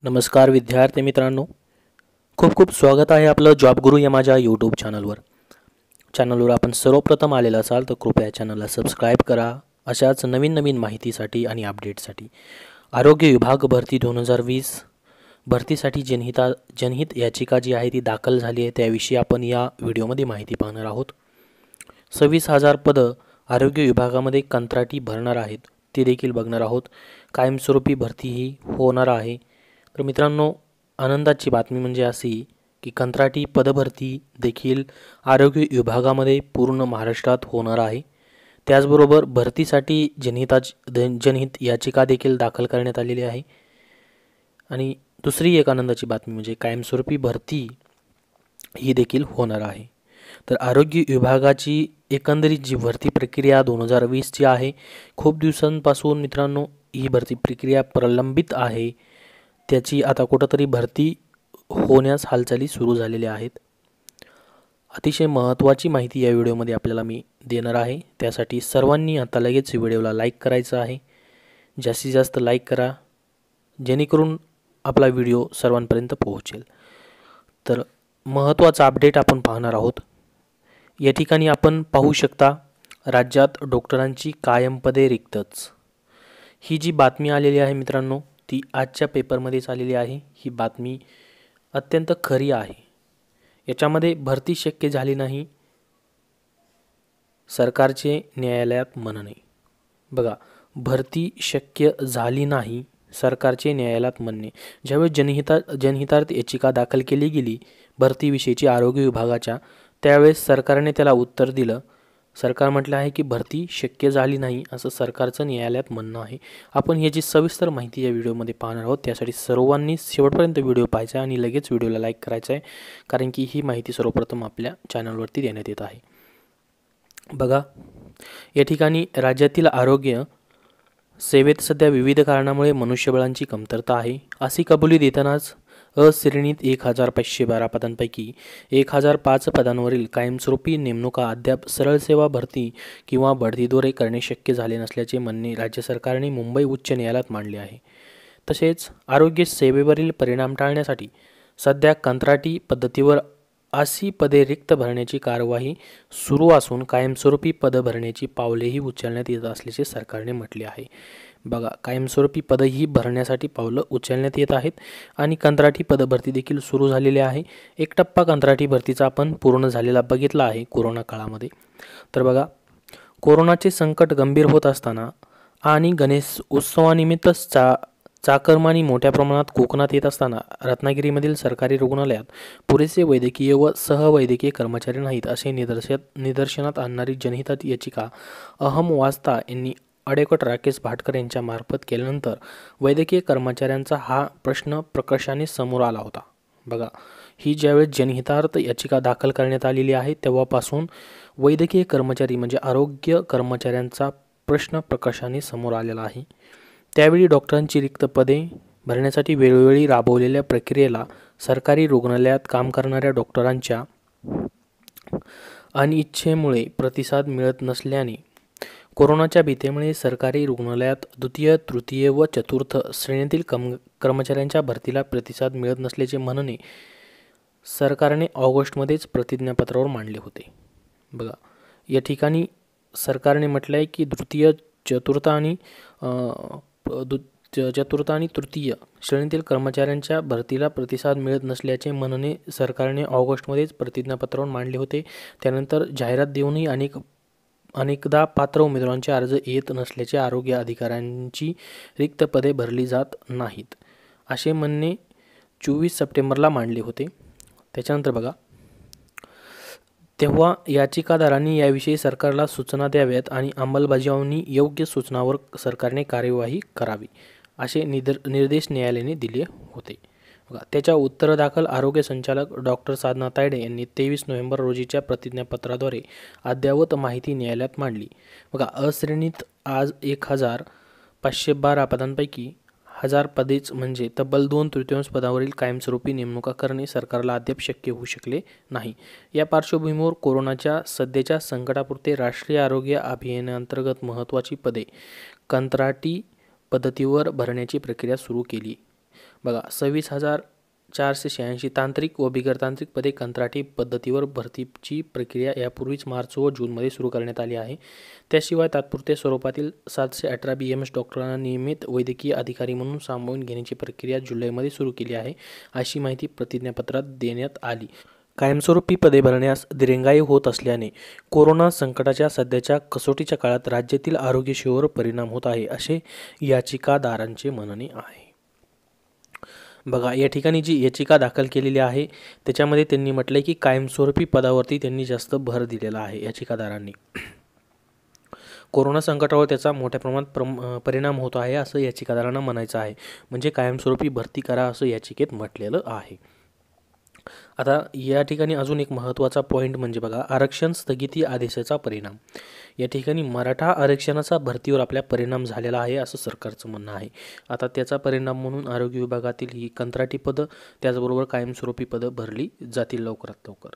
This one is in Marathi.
नमस्कार विद्यार्थी मित्रांनो, खूप खूप स्वागत आहे आपलं जॉब गुरु या माझ्या यूट्यूब चॅनलवर आपण सर्वप्रथम आलेला असाल तर कृपया चॅनलला सबस्क्राईब करा. अशाच नवीन नवीन माहितीसाठी आणि अपडेटसाठी. आरोग्य विभाग भरती 2020 भरतीसाठी जनहित याचिका जी आहे ती दाखल झाली आहे, त्याविषयी आपण या व्हिडिओमध्ये माहिती पाहणार आहोत. 26,000 पदं आरोग्य विभागामध्ये कंत्राटी भरणार आहेत, ते देखील बघणार आहोत. कायमस्वरूपी भरती ही होणार आहे. तर मित्रांनो, आनंदाची बातमी म्हणजे अशी की कंत्राटी पदभरती देखील आरोग्य विभागामध्ये पूर्ण महाराष्ट्रात होणार आहे. त्याचबरोबर भरतीसाठी जनहित याचिका देखील दाखल करण्यात आलेली आहे. आणि दुसरी एक आनंदाची बातमी म्हणजे कायमस्वरूपी भरती ही देखील होणार आहे. तर आरोग्य विभागाची एकंदरीत जी भरती प्रक्रिया 2020ची आहे, खूप दिवसांपासून मित्रांनो ही भरती प्रक्रिया प्रलंबित आहे. त्याची आता कुठंतरी भरती होण्यास हालचाली सुरू झालेल्या आहेत. अतिशय महत्त्वाची माहिती या व्हिडिओमध्ये आपल्याला मी देणार आहे. त्यासाठी सर्वांनी आता लगेच व्हिडिओला लाईक करायचं आहे. जास्तीत जास्त लाईक करा, जेणेकरून आपला व्हिडिओ सर्वांपर्यंत पोहोचेल. तर महत्त्वाचा अपडेट आपण पाहणार आहोत. या ठिकाणी आपण पाहू शकता, राज्यात डॉक्टरांची कायम पदे रिक्तच. ही जी बातमी आलेली आहे मित्रांनो, ती आजच्या पेपरमध्येच आलेली आहे. ही बातमी अत्यंत खरी आहे. याच्यामध्ये भरती शक्य झाली नाही, सरकारचे न्यायालयात म्हणणे. बघा, भरती शक्य झाली नाही, सरकारचे न्यायालयात म्हणणे. ज्यावेळी जनहितार्थ याचिका दाखल केली गेली भरतीविषयीची आरोग्य विभागाच्या, त्यावेळेस सरकारने त्याला उत्तर दिलं. सरकार म्हटलं आहे की भरती शक्य झाली नाही असं सरकारचं न्यायालयात म्हणणं आहे. आपण याची सविस्तर माहिती या व्हिडिओमध्ये पाहणार आहोत. त्यासाठी सर्वांनी शेवटपर्यंत व्हिडिओ पाहायचा आहे आणि लगेच व्हिडिओला लाईक करायचं आहे, कारण की ही माहिती सर्वप्रथम आपल्या चॅनलवरती देण्यात येत आहे. बघा, या ठिकाणी राज्यातील आरोग्य सेवेत सध्या विविध कारणामुळे मनुष्यबळांची कमतरता आहे, अशी कबुली देतानाच अश्रेणीत 1,512 पदांपैकी 1,005 पदांवरील कायमस्वरूपी नेमणुका अद्याप सरळ सेवा भरती किंवा बढतीद्वारे करणे शक्य झाले नसल्याचे म्हणणे राज्य सरकारने मुंबई उच्च न्यायालयात मांडले आहे. तसेच आरोग्य सेवेवरील परिणाम टाळण्यासाठी सध्या कंत्राटी पद्धतीवर अशी पदे रिक्त भरण्याची कार्यवाही सुरू असून कायमस्वरूपी पदं भरण्याची पावलेही उचलण्यात येत असल्याचे सरकारने म्हटले आहे. बघा, कायमस्वरूपी पदही भरण्यासाठी पावलं उचलण्यात येत आहेत आणि कंत्राटी पदभरती देखील सुरू झालेली आहे. एक टप्पा कंत्राटी भरतीचा आपण पूर्ण झालेला बघितला आहे कोरोना काळामध्ये. तर बघा, कोरोनाचे संकट गंभीर होत असताना आणि गणेश उत्सवानिमित्त चाकरमानी मोठ्या प्रमाणात कोकणात येत असताना रत्नागिरीमधील सरकारी रुग्णालयात पुरेसे वैद्यकीय व सहवैद्यकीय कर्मचारी नाहीत असे निदर्शनात आणणारी जनहित याचिका अहम वास्ता यांनी ॲडव्होकेट राकेश भाटकर यांच्या मार्फत केल्यानंतर वैद्यकीय कर्मचाऱ्यांचा हा प्रश्न प्रकर्षाने समोर आला होता. बघा, ही ज्यावेळेस जनहितार्थ याचिका दाखल करण्यात आलेली आहे, तेव्हापासून वैद्यकीय कर्मचारी म्हणजे आरोग्य कर्मचाऱ्यांचा प्रश्न प्रकर्षाने समोर आलेला आहे. त्यावेळी डॉक्टरांची रिक्त पदे भरण्यासाठी वेळोवेळी राबवलेल्या प्रक्रियेला सरकारी रुग्णालयात काम करणाऱ्या डॉक्टरांच्या अनिच्छेमुळे प्रतिसाद मिळत नसल्याने कोरोनाच्या भीतीमुळे सरकारी रुग्णालयात द्वितीय, तृतीय व चतुर्थ श्रेणीतील कर्मचाऱ्यांच्या भरतीला प्रतिसाद मिळत नसल्याचे म्हणणे सरकारने ऑगस्टमध्येच प्रतिज्ञापत्रावर मांडले होते. बघा, या ठिकाणी सरकारने म्हटलं आहे की चतुर्थ आणि तृतीय श्रेणीतील कर्मचाऱ्यांच्या भरतीला प्रतिसाद मिळत नसल्याचे म्हणणे सरकारने ऑगस्टमध्येच प्रतिज्ञापत्रावर मांडले होते. त्यानंतर जाहिरात देऊनही अनेकदा पात्र उमेदवारांचे अर्ज येत नसल्याचे आरोग्य अधिकाऱ्यांची रिक्त पदे भरली जात नाहीत असे म्हणणे 24 सप्टेंबरला मांडले होते. त्याच्यानंतर बघा, तेव्हा याचिकादारांनी याविषयी सरकारला सूचना द्याव्यात आणि अंमलबजावणी योग्य सूचनावर सरकारने कार्यवाही करावी असे निर्देश न्यायालयाने दिले होते. बघा, त्याच्या उत्तरादाखल आरोग्य संचालक डॉक्टर साधना तायडे यांनी 23 नोव्हेंबर रोजीच्या प्रतिज्ञापत्राद्वारे अद्ययावत माहिती न्यायालयात मांडली. बघा, अश्रेणीत आज 1,512 पदांपैकी 1,000 पदेच म्हणजे तब्बल 2/3 पदावरील कायमस्वरूपी नेमणुका करणे सरकारला अद्याप शक्य होऊ शकले नाही. या पार्श्वभूमीवर कोरोनाच्या सध्याच्या संकटापुरते राष्ट्रीय आरोग्य अभियानांतर्गत महत्त्वाची पदे कंत्राटी पद्धतीवर भरण्याची प्रक्रिया सुरू केली. बघा 26,486 तांत्रिक व बिगर तांत्रिक पदे कंत्राटी पद्धतीवर भरतीची प्रक्रिया यापूर्वीच मार्च व जूनमध्ये सुरू करण्यात आली आहे. त्याशिवाय तात्पुरत्या स्वरूपातील 718 BMS डॉक्टरांना नियमित वैद्यकीय अधिकारी म्हणून सामावून घेण्याची प्रक्रिया जुलैमध्ये सुरू केली आहे, अशी माहिती प्रतिज्ञापत्रात देण्यात आली. कायमस्वरूपी पदे भरण्यास दिरंगाई होत असल्याने कोरोना संकटाच्या सध्याच्या कसोटीच्या काळात राज्यातील आरोग्य सेवेवर परिणाम होत आहे, असे याचिकादारांचे म्हणणे आहे. बघा, या ठिकाणी जी याचिका दाखल केलेली आहे त्याच्यामध्ये त्यांनी म्हटलंय की कायमस्वरूपी पदावरती त्यांनी जास्त भर दिलेला आहे याचिकादारांनी. कोरोना संकटावर त्याचा मोठ्या प्रमाणात परिणाम होतो आहे असं याचिकादारांना म्हणायचं आहे. म्हणजे कायमस्वरूपी भरती करा असं याचिकेत म्हटलेलं आहे. आता या ठिकाणी अजून एक महत्त्वाचा पॉईंट म्हणजे बघा, आरक्षण स्थगिती आदेशाचा परिणाम. या ठिकाणी मराठा आरक्षणाचा भरतीवर आपल्या परिणाम झालेला आहे असं सरकारचं म्हणणं आहे. आता त्याचा परिणाम म्हणून आरोग्य विभागातील ही कंत्राटी पदं त्याचबरोबर कायमस्वरूपी पदं भरली जातील लवकरात लवकर.